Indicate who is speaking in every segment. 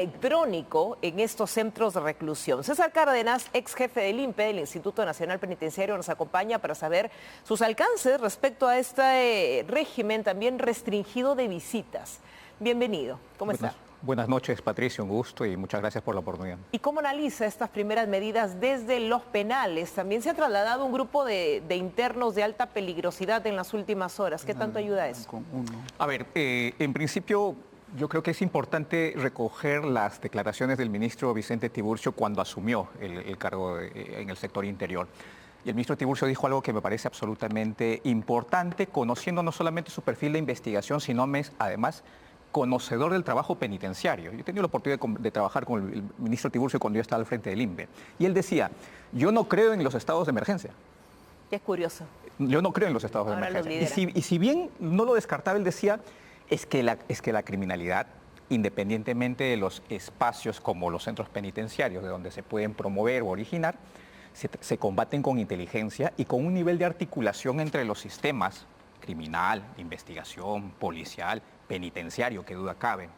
Speaker 1: Electrónico en estos centros de reclusión. César Cárdenas, ex jefe del INPE, del Instituto Nacional Penitenciario, nos acompaña para saber sus alcances respecto a este régimen también restringido de visitas. Bienvenido, ¿cómo está?
Speaker 2: Buenas noches, Patricio, un gusto y muchas gracias por la oportunidad.
Speaker 1: ¿Y cómo analiza estas primeras medidas desde los penales? También se ha trasladado un grupo de internos de alta peligrosidad en las últimas horas. ¿Qué tanto ayuda eso?
Speaker 2: A ver, en principio yo creo que es importante recoger las declaraciones del ministro Vicente Tiburcio cuando asumió el cargo en el sector interior. Y el ministro Tiburcio dijo algo que me parece absolutamente importante, conociendo no solamente su perfil de investigación, sino además conocedor del trabajo penitenciario. Yo he tenido la oportunidad de trabajar con el ministro Tiburcio cuando yo estaba al frente del INPE. Y él decía, yo no creo en los estados de emergencia.
Speaker 1: Es curioso.
Speaker 2: Yo no creo en los estados de emergencia. Y si bien no lo descartaba, él decía, es que la criminalidad, independientemente de los espacios como los centros penitenciarios, de donde se pueden promover o originar, se combaten con inteligencia y con un nivel de articulación entre los sistemas criminal, de investigación, policial, penitenciario, que duda cabe.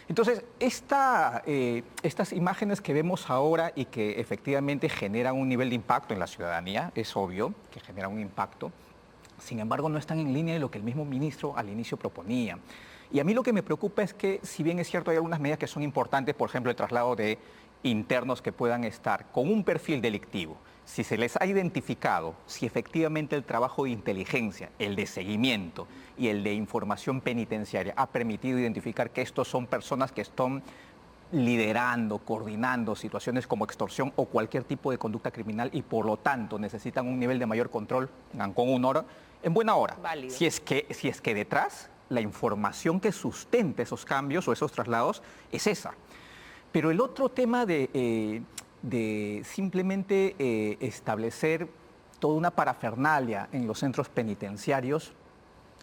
Speaker 2: Entonces, estas imágenes que vemos ahora y que efectivamente generan un nivel de impacto en la ciudadanía, es obvio que generan un impacto, sin embargo no están en línea de lo que el mismo ministro al inicio proponía. Y a mí lo que me preocupa es que, si bien es cierto, hay algunas medidas que son importantes, por ejemplo, el traslado de internos que puedan estar con un perfil delictivo, si se les ha identificado, si efectivamente el trabajo de inteligencia, el de seguimiento y el de información penitenciaria ha permitido identificar que estos son personas que están liderando, coordinando situaciones como extorsión o cualquier tipo de conducta criminal y por lo tanto necesitan un nivel de mayor control con una hora, en buena hora.
Speaker 1: Válido.
Speaker 2: Si es que detrás la información que sustente esos cambios o esos traslados es esa. Pero el otro tema de simplemente establecer toda una parafernalia en los centros penitenciarios,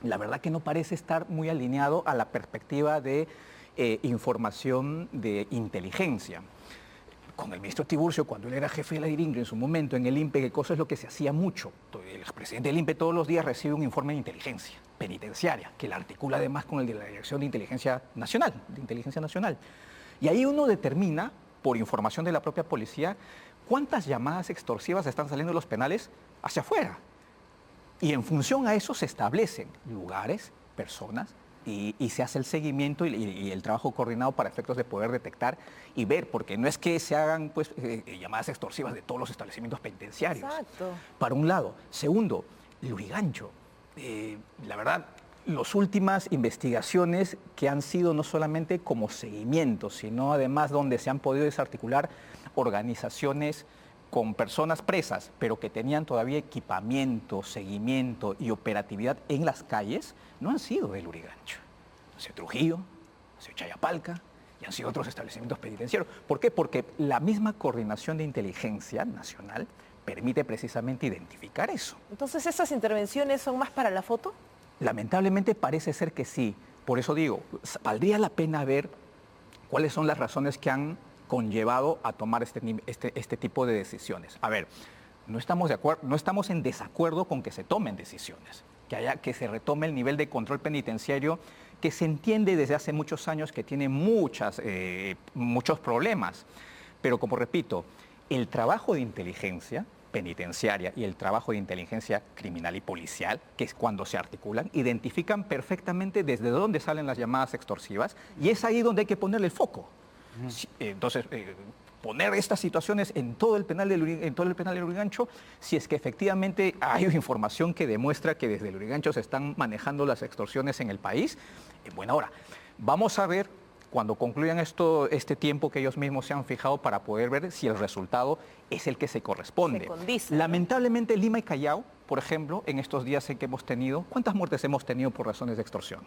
Speaker 2: la verdad que no parece estar muy alineado a la perspectiva de información de inteligencia. Con el ministro Tiburcio, cuando él era jefe de la DIRINGRE en su momento en el INPE, ¿qué cosa es lo que se hacía mucho? El presidente del INPE todos los días recibe un informe de inteligencia penitenciaria, que la articula además con el de la Dirección de Inteligencia Nacional, Y ahí uno determina, por información de la propia policía, cuántas llamadas extorsivas están saliendo de los penales hacia afuera. Y en función a eso se establecen lugares, personas, y se hace el seguimiento y el trabajo coordinado para efectos de poder detectar y ver, porque no es que se hagan pues, llamadas extorsivas de todos los establecimientos penitenciarios.
Speaker 1: Exacto.
Speaker 2: Para un lado. Segundo, Lurigancho. La verdad, las últimas investigaciones que han sido no solamente como seguimiento, sino además donde se han podido desarticular organizaciones con personas presas, pero que tenían todavía equipamiento, seguimiento y operatividad en las calles, no han sido de Lurigancho. Han sido Trujillo, han sido Chayapalca y han sido otros establecimientos penitenciarios. ¿Por qué? Porque la misma coordinación de inteligencia nacional permite precisamente identificar eso.
Speaker 1: Entonces, ¿esas intervenciones son más para la foto?
Speaker 2: Lamentablemente parece ser que sí. Por eso digo, valdría la pena ver cuáles son las razones que han conllevado a tomar este tipo de decisiones. A ver, no estamos en desacuerdo con que se tomen decisiones, que se retome el nivel de control penitenciario que se entiende desde hace muchos años que tiene muchos problemas. Pero como repito, el trabajo de inteligencia penitenciaria y el trabajo de inteligencia criminal y policial, que es cuando se articulan, identifican perfectamente desde dónde salen las llamadas extorsivas y es ahí donde hay que ponerle el foco. Entonces, poner estas situaciones en todo el penal de Lurigancho, si es que efectivamente hay información que demuestra que desde Lurigancho se están manejando las extorsiones en el país, en buena hora. Vamos a ver cuando concluyan este tiempo que ellos mismos se han fijado para poder ver si el resultado es el que se corresponde.
Speaker 1: Se condice,
Speaker 2: Lamentablemente, Lima y Callao, por ejemplo, en estos días en que hemos tenido, ¿cuántas muertes hemos tenido por razones de extorsión?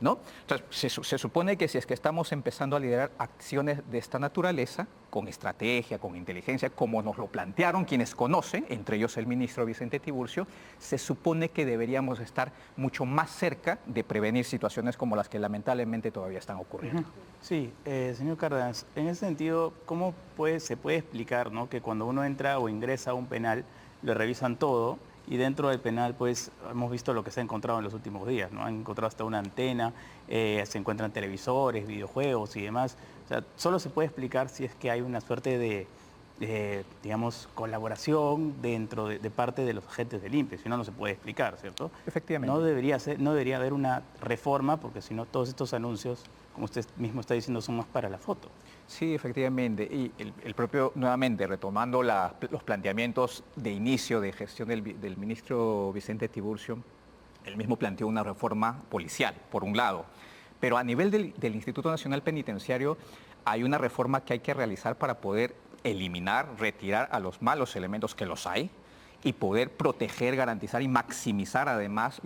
Speaker 2: ¿No? Entonces, se supone que si es que estamos empezando a liderar acciones de esta naturaleza, con estrategia, con inteligencia, como nos lo plantearon quienes conocen, entre ellos el ministro Vicente Tiburcio, se supone que deberíamos estar mucho más cerca de prevenir situaciones como las que lamentablemente todavía están ocurriendo.
Speaker 3: Sí, señor Cárdenas, en ese sentido, ¿cómo se puede explicar, ¿no?, que cuando uno entra o ingresa a un penal, le revisan todo? Y dentro del penal, pues, hemos visto lo que se ha encontrado en los últimos días, ¿no? Han encontrado hasta una antena, se encuentran televisores, videojuegos y demás. sea, solo se puede explicar si es que hay una suerte de digamos, colaboración dentro de parte de los agentes del INPE, si no, no se puede explicar, ¿cierto?
Speaker 2: Efectivamente.
Speaker 3: No debería haber una reforma, porque si no, todos estos anuncios, como usted mismo está diciendo, son más para la foto.
Speaker 2: Sí, efectivamente. Y el propio, nuevamente, retomando los planteamientos de inicio de gestión del ministro Vicente Tiburcio, él mismo planteó una reforma policial, por un lado. Pero a nivel del Instituto Nacional Penitenciario hay una reforma que hay que realizar para poder eliminar, retirar a los malos elementos, que los hay, y poder proteger, garantizar y maximizar además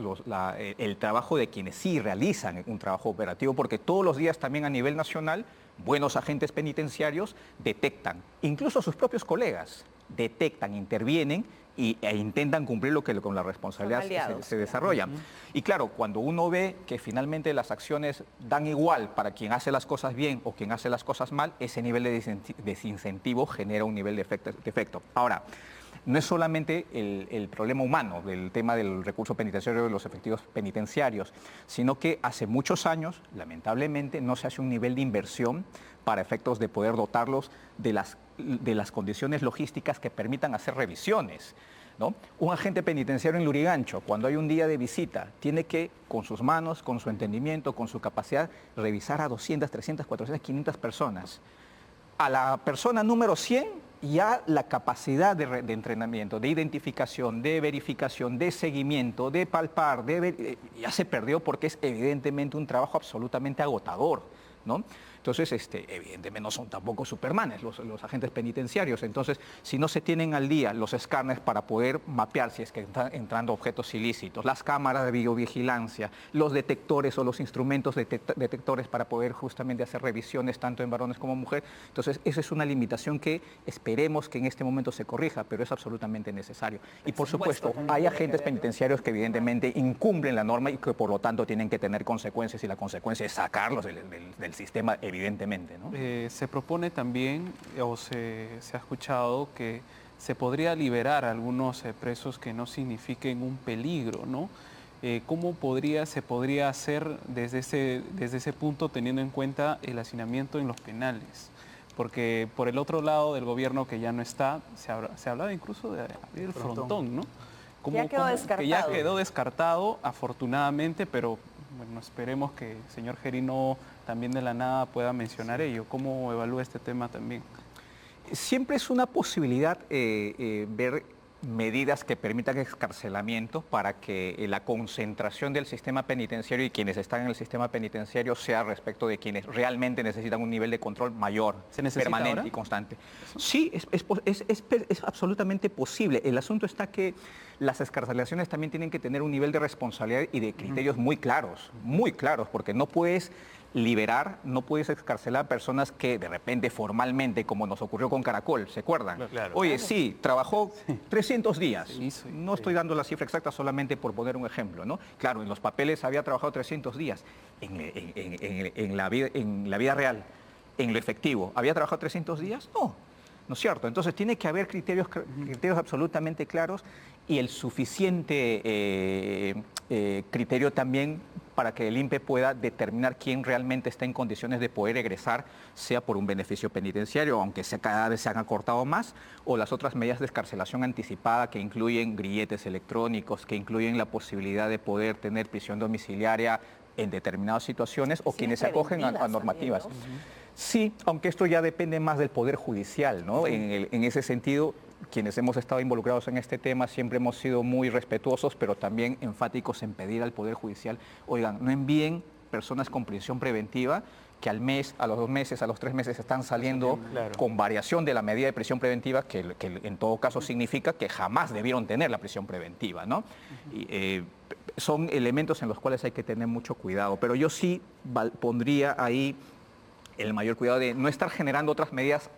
Speaker 2: el trabajo de quienes sí realizan un trabajo operativo, porque todos los días también a nivel nacional buenos agentes penitenciarios detectan, incluso sus propios colegas, detectan, intervienen e intentan cumplir lo que con la responsabilidad se desarrollan. Y claro, cuando uno ve que finalmente las acciones dan igual para quien hace las cosas bien o quien hace las cosas mal, ese nivel de desincentivo genera un nivel de efecto. Ahora, no es solamente el problema humano del tema del recurso penitenciario de los efectivos penitenciarios, sino que hace muchos años, lamentablemente, no se hace un nivel de inversión para efectos de poder dotarlos de las condiciones logísticas que permitan hacer revisiones, ¿no? Un agente penitenciario en Lurigancho, cuando hay un día de visita, tiene que, con sus manos, con su entendimiento, con su capacidad, revisar a 200, 300, 400, 500 personas. A la persona número 100, ya la capacidad de entrenamiento, de identificación, de verificación, de seguimiento, de palpar, ya se perdió, porque es evidentemente un trabajo absolutamente agotador, ¿no? Entonces, evidentemente no son tampoco supermanes los agentes penitenciarios. Entonces, si no se tienen al día los escáneres para poder mapear si es que están entrando objetos ilícitos, las cámaras de videovigilancia, los detectores o los instrumentos detectores para poder justamente hacer revisiones tanto en varones como mujeres, entonces esa es una limitación que esperemos que en este momento se corrija, pero es absolutamente necesario. Y por supuesto, hay agentes penitenciarios que evidentemente incumplen la norma y que por lo tanto tienen que tener consecuencias, y la consecuencia es sacarlos del sistema, evidentemente, ¿no?
Speaker 4: Se propone también, o se ha escuchado, que se podría liberar a algunos presos que no signifiquen un peligro, ¿no? ¿Cómo se podría hacer desde ese punto, teniendo en cuenta el hacinamiento en los penales? Porque por el otro lado del gobierno, que ya no está, se hablaba incluso de abrir el frontón, ¿no?
Speaker 1: Ya quedó descartado.
Speaker 4: Que ya quedó descartado, afortunadamente, pero bueno, esperemos que el señor Gerino también de la nada pueda mencionar ello. ¿Cómo evalúa este tema también?
Speaker 2: Siempre es una posibilidad ver medidas que permitan excarcelamiento para que la concentración del sistema penitenciario y quienes están en el sistema penitenciario sea respecto de quienes realmente necesitan un nivel de control mayor, permanente ahora y constante. Sí, es absolutamente posible. El asunto está que las excarcelaciones también tienen que tener un nivel de responsabilidad y de criterios muy claros, porque no puedes liberar, no puedes excarcelar a personas que de repente formalmente, como nos ocurrió con Caracol, ¿se acuerdan?
Speaker 3: Claro.
Speaker 2: Oye, sí, trabajó 300 días. No estoy dando la cifra exacta, solamente por poner un ejemplo, ¿no? Claro, en los papeles había trabajado 300 días. En la vida real, en lo efectivo, ¿había trabajado 300 días? No. ¿No es cierto? Entonces tiene que haber criterios absolutamente claros y el suficiente criterio también para que el INPE pueda determinar quién realmente está en condiciones de poder egresar, sea por un beneficio penitenciario, aunque cada vez se han acortado más, o las otras medidas de excarcelación anticipada que incluyen grilletes electrónicos, que incluyen la posibilidad de poder tener prisión domiciliaria en determinadas situaciones, o quienes se acogen a normativas. También, ¿no? Sí, aunque esto ya depende más del Poder Judicial, ¿no? En ese sentido, quienes hemos estado involucrados en este tema siempre hemos sido muy respetuosos, pero también enfáticos en pedir al Poder Judicial, oigan, no envíen personas con prisión preventiva que al mes, a los 2 meses, a los 3 meses están saliendo con variación de la medida de prisión preventiva, que en todo caso significa que jamás debieron tener la prisión preventiva, ¿no? Son elementos en los cuales hay que tener mucho cuidado, pero yo sí pondría ahí el mayor cuidado de no estar generando otras medidas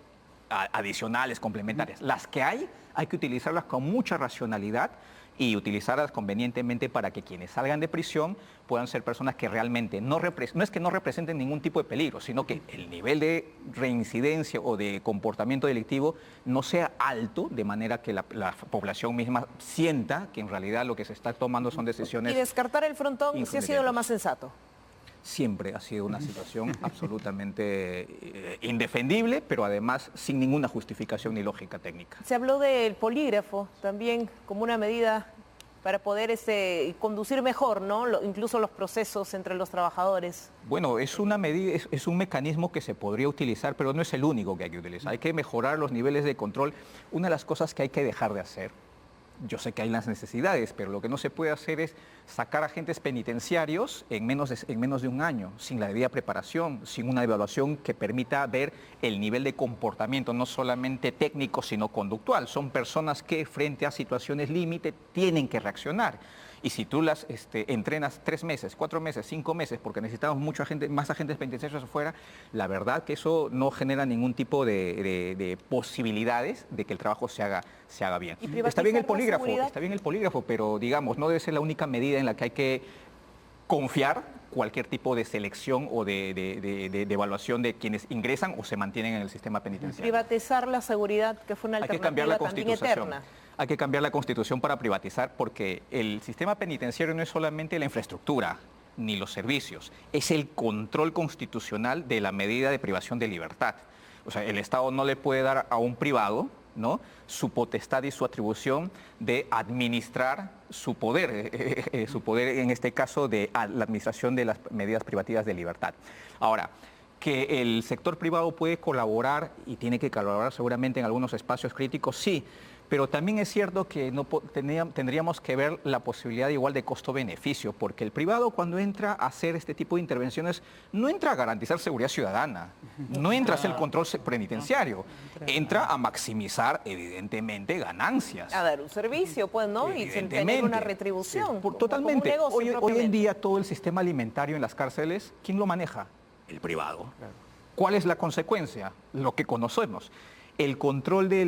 Speaker 2: adicionales, complementarias. Las que hay que utilizarlas con mucha racionalidad y utilizarlas convenientemente para que quienes salgan de prisión puedan ser personas que realmente no es que no representen ningún tipo de peligro, sino que el nivel de reincidencia o de comportamiento delictivo no sea alto, de manera que la población misma sienta que en realidad lo que se está tomando son decisiones.
Speaker 1: Y descartar el frontón sí ha sido lo más sensato.
Speaker 2: siempre ha sido una situación absolutamente indefendible, pero además sin ninguna justificación ni lógica técnica.
Speaker 1: Se habló del polígrafo también como una medida para poder conducir mejor, ¿no? Incluso los procesos entre los trabajadores.
Speaker 2: Bueno, es una medida, es un mecanismo que se podría utilizar, pero no es el único que hay que utilizar. Hay que mejorar los niveles de control. Una de las cosas que hay que dejar de hacer, yo sé que hay las necesidades, pero lo que no se puede hacer es sacar agentes penitenciarios en menos de un año, sin la debida preparación, sin una evaluación que permita ver el nivel de comportamiento, no solamente técnico, sino conductual. Son personas que frente a situaciones límite tienen que reaccionar. Y si tú las entrenas 3 meses, 4 meses, 5 meses, porque necesitamos más agentes penitenciarios afuera, la verdad que eso no genera ningún tipo de posibilidades de que el trabajo se haga bien. Está bien el polígrafo, pero digamos, no debe ser la única medida en la que hay que confiar cualquier tipo de selección o de evaluación de quienes ingresan o se mantienen en el sistema penitenciario.
Speaker 1: Privatizar la seguridad, que fue una alternativa también eterna.
Speaker 2: Hay que cambiar la Constitución para privatizar, porque el sistema penitenciario no es solamente la infraestructura ni los servicios, es el control constitucional de la medida de privación de libertad. O sea, el Estado no le puede dar a un privado, ¿no?, su potestad y su atribución de administrar su poder en este caso de la administración de las medidas privativas de libertad. Ahora, que el sector privado puede colaborar y tiene que colaborar seguramente en algunos espacios críticos, sí, pero también es cierto que tendríamos que ver la posibilidad igual de costo-beneficio, porque el privado cuando entra a hacer este tipo de intervenciones no entra a garantizar seguridad ciudadana, no entra a hacer el control penitenciario, entra a maximizar evidentemente ganancias.
Speaker 1: A dar un servicio, pues, ¿no? Y tener una retribución.
Speaker 2: Totalmente. Como un negocio hoy en día todo el sistema alimentario en las cárceles, ¿quién lo maneja? El privado. Claro. ¿Cuál es la consecuencia? Lo que conocemos. El control de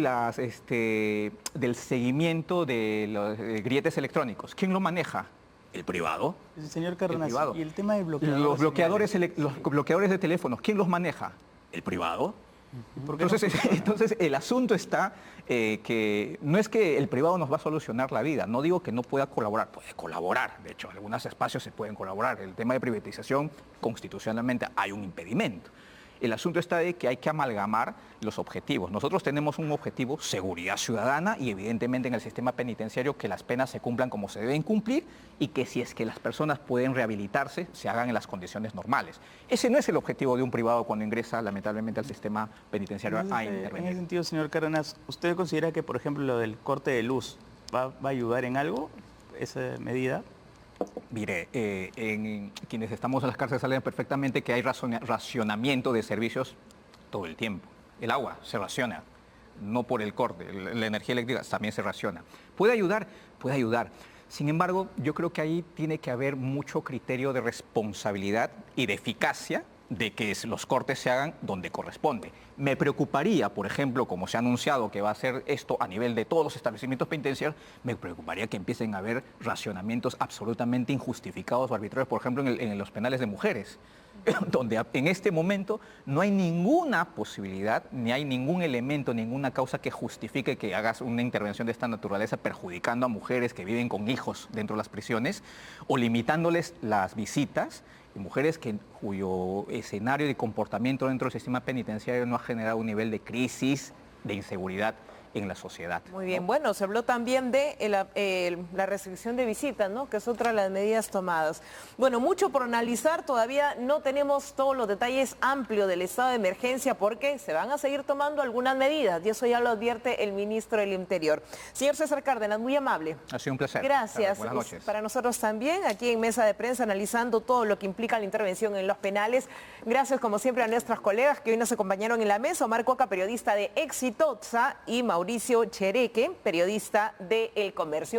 Speaker 2: del seguimiento de los grilletes electrónicos. ¿Quién lo maneja? El privado.
Speaker 3: Señor Cárdenas, ¿y el tema de
Speaker 2: bloqueadores? Los bloqueadores de teléfonos, ¿quién los maneja? El privado. Entonces el asunto está que no es que el privado nos va a solucionar la vida, no digo que no pueda colaborar, puede colaborar, de hecho, en algunos espacios se pueden colaborar. El tema de privatización, constitucionalmente hay un impedimento. El asunto está de que hay que amalgamar los objetivos. Nosotros tenemos un objetivo, seguridad ciudadana, y evidentemente en el sistema penitenciario que las penas se cumplan como se deben cumplir y que si es que las personas pueden rehabilitarse, se hagan en las condiciones normales. Ese no es el objetivo de un privado cuando ingresa lamentablemente al sistema penitenciario a intervenir.
Speaker 3: En ese sentido, señor Cárdenas, ¿usted considera que, por ejemplo, lo del corte de luz va a ayudar en algo, esa medida?
Speaker 2: Mire, en quienes estamos en las cárceles saben perfectamente que hay racionamiento de servicios todo el tiempo. El agua se raciona, no por el corte, la energía eléctrica también se raciona. ¿Puede ayudar? Puede ayudar. Sin embargo, yo creo que ahí tiene que haber mucho criterio de responsabilidad y de eficacia de que los cortes se hagan donde corresponde. Me preocuparía, por ejemplo, como se ha anunciado que va a hacer esto a nivel de todos los establecimientos penitenciarios, me preocuparía que empiecen a haber racionamientos absolutamente injustificados o arbitrarios, por ejemplo, en los penales de mujeres, donde en este momento no hay ninguna posibilidad, ni hay ningún elemento, ninguna causa que justifique que hagas una intervención de esta naturaleza perjudicando a mujeres que viven con hijos dentro de las prisiones o limitándoles las visitas, y mujeres cuyo escenario de comportamiento dentro del sistema penitenciario no ha generado un nivel de crisis, de inseguridad en la sociedad.
Speaker 1: Muy bien, bueno, se habló también de la restricción de visitas, ¿no?, que es otra de las medidas tomadas. Bueno, mucho por analizar, todavía no tenemos todos los detalles amplios del estado de emergencia porque se van a seguir tomando algunas medidas y eso ya lo advierte el ministro del Interior. Señor César Cárdenas, muy amable.
Speaker 2: Ha sido un placer.
Speaker 1: Gracias.
Speaker 2: Buenas noches.
Speaker 1: Para nosotros también, aquí en Mesa de Prensa, analizando todo lo que implica la intervención en los penales. Gracias, como siempre, a nuestros colegas que hoy nos acompañaron en la mesa. Omar Coca, periodista de Exitosa, y Mauricio Chereque, periodista de El Comercio.